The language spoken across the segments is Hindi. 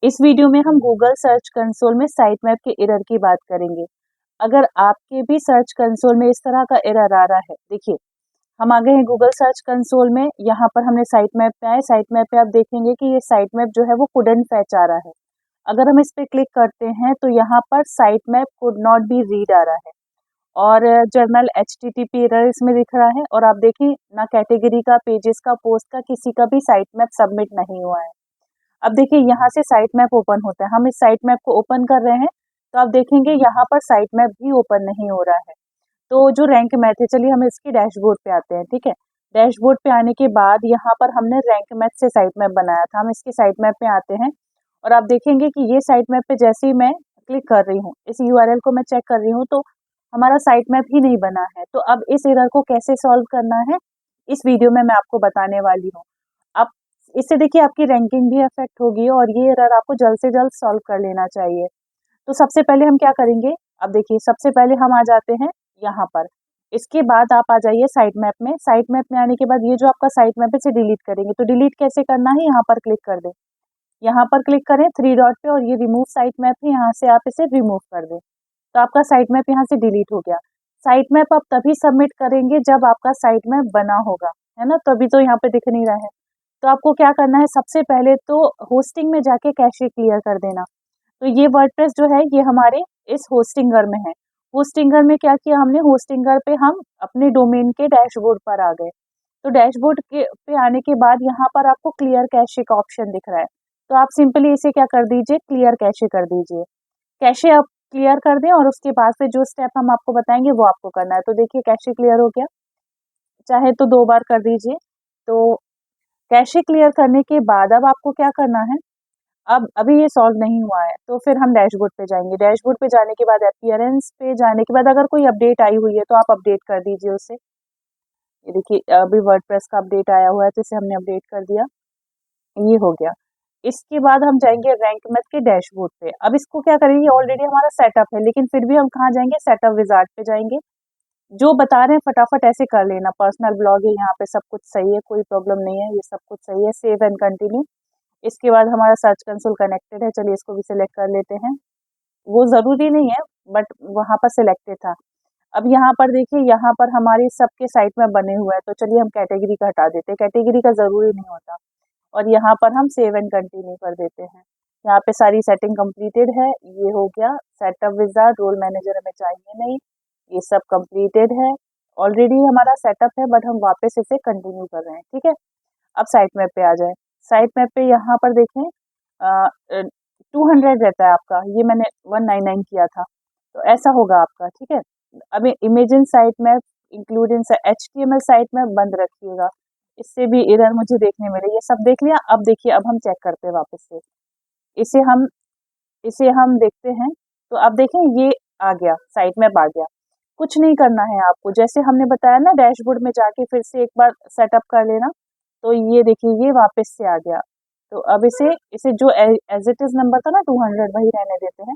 इस वीडियो में हम गूगल सर्च कंसोल में साइट मैप के एरर की बात करेंगे। अगर आपके भी सर्च कंसोल में इस तरह का एरर आ रहा है, देखिए हम आ गए हैं गूगल सर्च कंसोल में। यहाँ पर हमने साइट मैप पे आए, साइट मैप पे आप देखेंगे कि ये साइट मैप जो है वो कुडंट फैच आ रहा है। अगर हम इस पे क्लिक करते हैं तो यहाँ पर site map could not be read आ रहा है और जर्नल HTTP एरर इसमें दिख रहा है। और आप देखिए ना कैटेगरी का, पेजेस का, पोस्ट का, किसी का भी साइट मैप सबमिट नहीं हुआ है। अब देखिए यहाँ से साइट मैप ओपन होता है, हम इस साइट मैप को ओपन कर रहे हैं तो आप देखेंगे यहाँ पर साइट मैप भी ओपन नहीं हो रहा है। तो जो रैंक मैथ है, चलिए हम इसकी डैशबोर्ड पे आते हैं, ठीक है। डैशबोर्ड पे आने के बाद यहाँ पर हमने रैंक मैथ से साइट मैप बनाया था, हम इसकी साइट मैप पे आते हैं और आप देखेंगे कि ये साइट मैप पे जैसे ही मैं क्लिक कर रही हूँ, इस URL को मैं चेक कर रही हूँ तो हमारा साइट मैप ही नहीं बना है। तो अब इस एरर को कैसे सॉल्व करना है, इस वीडियो में मैं आपको बताने वाली हूँ। अब इससे देखिए आपकी रैंकिंग भी अफेक्ट होगी और ये एरर आपको जल्द से जल्द सॉल्व कर लेना चाहिए। तो सबसे पहले हम क्या करेंगे, अब देखिए सबसे पहले हम आ जाते हैं यहाँ पर। इसके बाद आप आ जाइए साइट मैप में। साइट मैप में आने के बाद ये जो आपका साइट मैप है इसे डिलीट करेंगे। तो डिलीट कैसे करना है, यहाँ पर क्लिक कर दें, यहाँ पर क्लिक करें थ्री डॉट पे और ये रिमूव साइट मैप है, यहाँ से आप इसे रिमूव कर दें। तो आपका साइट मैप यहाँ से डिलीट हो गया। साइट मैप आप तभी सबमिट करेंगे जब आपका साइट मैप बना होगा, है ना। तभी तो यहाँ पे दिख नहीं रहा है। तो आपको क्या करना है, सबसे पहले तो होस्टिंग में जाके कैशे क्लियर कर देना। तो ये वर्डप्रेस जो है ये हमारे इस होस्टिंगर में है। होस्टिंगर में क्या किया हमने, होस्टिंगर पे हम अपने डोमेन के डैशबोर्ड पर आ गए। तो डैशबोर्ड के पे आने के बाद यहाँ पर आपको क्लियर कैशे का ऑप्शन दिख रहा है। तो आप सिंपली इसे क्या कर दीजिए, क्लियर कैशे कर दीजिए। कैशे आप क्लियर कर दें और उसके बाद से जो स्टेप हम आपको बताएंगे वो आपको करना है। तो देखिए कैशे क्लियर हो गया, चाहे तो 2 बार कर दीजिए। तो कैशे क्लियर करने के बाद अब आपको क्या करना है, अब अभी ये सॉल्व नहीं हुआ है तो फिर हम डैशबोर्ड पे जाएंगे। डैशबोर्ड पे जाने के बाद अपीयरेंस पे जाने के बाद अगर कोई अपडेट आई हुई है तो आप अपडेट कर दीजिए उसे। ये देखिए अभी वर्डप्रेस का अपडेट आया हुआ है तो इसे हमने अपडेट कर दिया, ये हो गया। इसके बाद हम जाएंगे रैंक मैथ के डैशबोर्ड पे। अब इसको क्या करेंगे, ऑलरेडी हमारा सेटअप है लेकिन फिर भी हम कहाँ जाएंगे, सेटअप विजार्ड पे जाएंगे। जो बता रहे हैं फटाफट ऐसे कर लेना, पर्सनल ब्लॉग है, यहाँ पे सब कुछ सही है, कोई प्रॉब्लम नहीं है, ये सब कुछ सही है। Save and continue. इसके बाद हमारा सर्च कंसोल कनेक्टेड है, चलिए इसको भी सिलेक्ट कर लेते हैं। वो ज़रूरी नहीं है बट वहाँ पर सिलेक्टेड था। अब यहाँ पर देखिए, यहाँ पर हमारी सबके साइट में बने हुए हैं तो चलिए हम कैटेगरी का हटा देते हैं, कैटेगरी का ज़रूरी नहीं होता। और यहाँ पर हम सेव एंड कंटिन्यू कर देते हैं। यहाँ पे सारी सेटिंग कंप्लीटेड है, ये हो गया। सेटअप विजार्ड, रोल मैनेजर हमें चाहिए नहीं, ये सब कंप्लीटेड है। ऑलरेडी हमारा सेटअप है बट हम वापस इसे कंटिन्यू कर रहे हैं, ठीक है। अब साइट मैप पे आ जाए। साइट मैप पे यहाँ पर देखें 200 रहता है आपका, ये मैंने 199 किया था तो ऐसा होगा आपका, ठीक है। अब imagine site map include in HTML site map बंद रखिएगा, इससे भी एरर मुझे देखने मिले। ये सब देख लिया, अब देखिए अब हम चेक करते हैं वापस से। इसे हम इसे हम देखते हैं तो अब देखें ये आ गया, साइट मैप आ गया। कुछ नहीं करना है आपको, जैसे हमने बताया ना, डैशबोर्ड में जाके फिर से एक बार सेटअप कर लेना। तो ये देखिए ये वापस से आ गया। तो अब इसे इसे जो एज इट इज नंबर था ना 200, वही रहने देते हैं।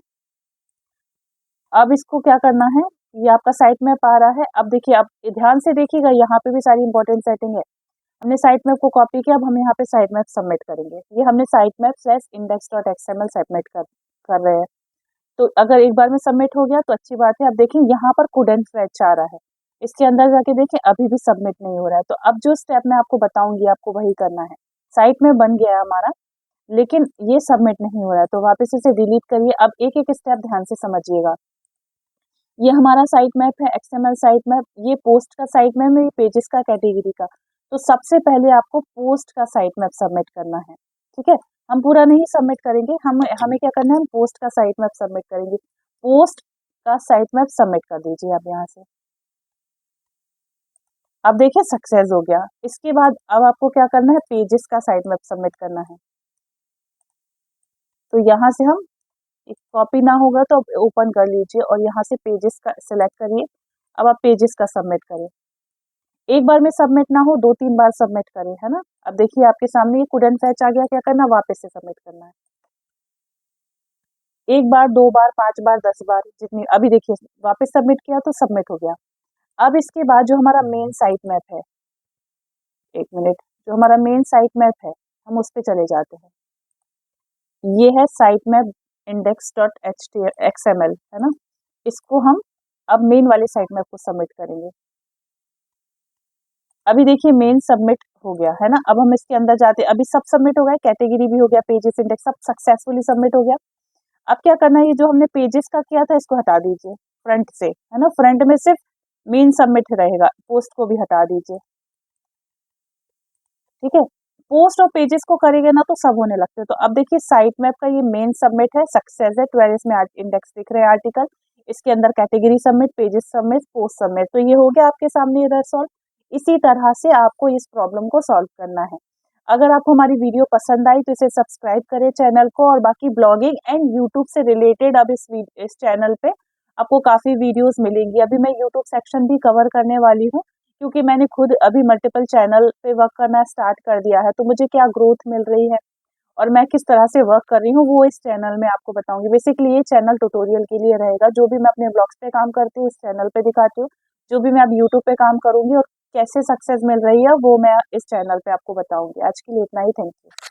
अब इसको क्या करना है, ये आपका साइट मैप आ रहा है। अब देखिए, अब ध्यान से देखिएगा, यहाँ पे भी सारी इंपॉर्टेंट सेटिंग है। हमने साइट मैप को कॉपी किया, अब हम यहाँ पे साइट मैप सबमिट करेंगे। ये हमने site map slash index.xml submit कर रहे हैं। तो अगर एक बार में सबमिट हो गया तो अच्छी बात है। अब देखें यहाँ पर couldn't fetch आ रहा है, इसके अंदर जाके देखें अभी भी सबमिट नहीं हो रहा है। तो अब जो स्टेप मैं आपको बताऊंगी आपको वही करना है। साइट में बन गया है हमारा लेकिन ये सबमिट नहीं हो रहा है, तो वापस इसे डिलीट करिए। अब एक एक स्टेप ध्यान से समझिएगा। ये हमारा साइट मैप है, XML साइट मैप, ये पोस्ट का साइट मैप है, ये पेजेस का, कैटेगरी का। तो सबसे पहले आपको पोस्ट का साइट मैप सबमिट करना है, ठीक है। हम पूरा नहीं सबमिट करेंगे, हम हमें क्या करना है, हम पोस्ट का साइट मैप सबमिट करेंगे। पोस्ट का साइट मैप सबमिट कर दीजिए आप यहाँ से। अब देखिए सक्सेस हो गया। इसके बाद अब आपको क्या करना है, पेजेस का साइट मैप सबमिट करना है। तो यहाँ से हम, कॉपी ना होगा तो ओपन कर लीजिए और यहाँ से पेजेस का सिलेक्ट करिए। अब आप पेजेस का सबमिट करें। एक बार में सबमिट ना हो, 2-3 बार सबमिट करें, है ना। अब देखिए आपके सामने ये couldn't fetch आ गया, क्या करना, वापस से सबमिट करना है। एक बार, 2 बार, 5 बार, 10 बार, जितनी। अभी देखिए वापस सबमिट किया तो सबमिट हो गया। अब इसके बाद जो हमारा मेन साइट मैप है, एक मिनट, जो हमारा मेन साइट मैप है हम उस पे चले जाते हैं। ये है साइट मैप index.html है ना। इसको हम अब मेन वाले साइट मैप को सबमिट करेंगे। अभी देखिए मेन सबमिट हो गया है ना। अब हम इसके अंदर जाते, अभी सब सबमिट हो गया, कैटेगरी भी हो गया, पेजेस इंडेक्स सब सक्सेसफुली सबमिट हो गया। अब क्या करना है, ये जो हमने पेजेस का किया था इसको हटा दीजिए फ्रंट से, है ना। फ्रंट में सिर्फ मेन सबमिट रहेगा, पोस्ट को भी हटा दीजिए, ठीक है। पोस्ट और पेजेस को करेंगे ना तो सब होने लगते हैं। तो अब देखिए साइट मैप का ये मेन सबमिट है, सक्सेस है, 12 इसमें इंडेक्स दिख रहे हैं आर्टिकल, इसके अंदर category submit, pages submit, post submit. तो ये हो गया आपके सामने एरर सॉल्व। इसी तरह से आपको इस प्रॉब्लम को सॉल्व करना है। अगर आपको हमारी वीडियो पसंद आई तो इसे सब्सक्राइब करें चैनल को, और बाकी ब्लॉगिंग एंड यूट्यूब से रिलेटेड अब इस चैनल पे आपको काफ़ी वीडियोस मिलेंगी। अभी मैं यूट्यूब सेक्शन भी कवर करने वाली हूँ, क्योंकि मैंने खुद अभी मल्टीपल चैनल पे वर्क करना स्टार्ट कर दिया है, तो मुझे क्या ग्रोथ मिल रही है और मैं किस तरह से वर्क कर रही हूँ वो इस चैनल में आपको बताऊंगी। बेसिकली ये चैनल ट्यूटोरियल के लिए रहेगा। जो भी मैं अपने ब्लॉग्स पे काम करती हूँ इस चैनल पे दिखाती हूँ, जो भी मैं अब यूट्यूब पे काम करूंगी और कैसे सक्सेस मिल रही है वो मैं इस चैनल पे आपको बताऊंगी। आज के लिए इतना ही, थैंक यू।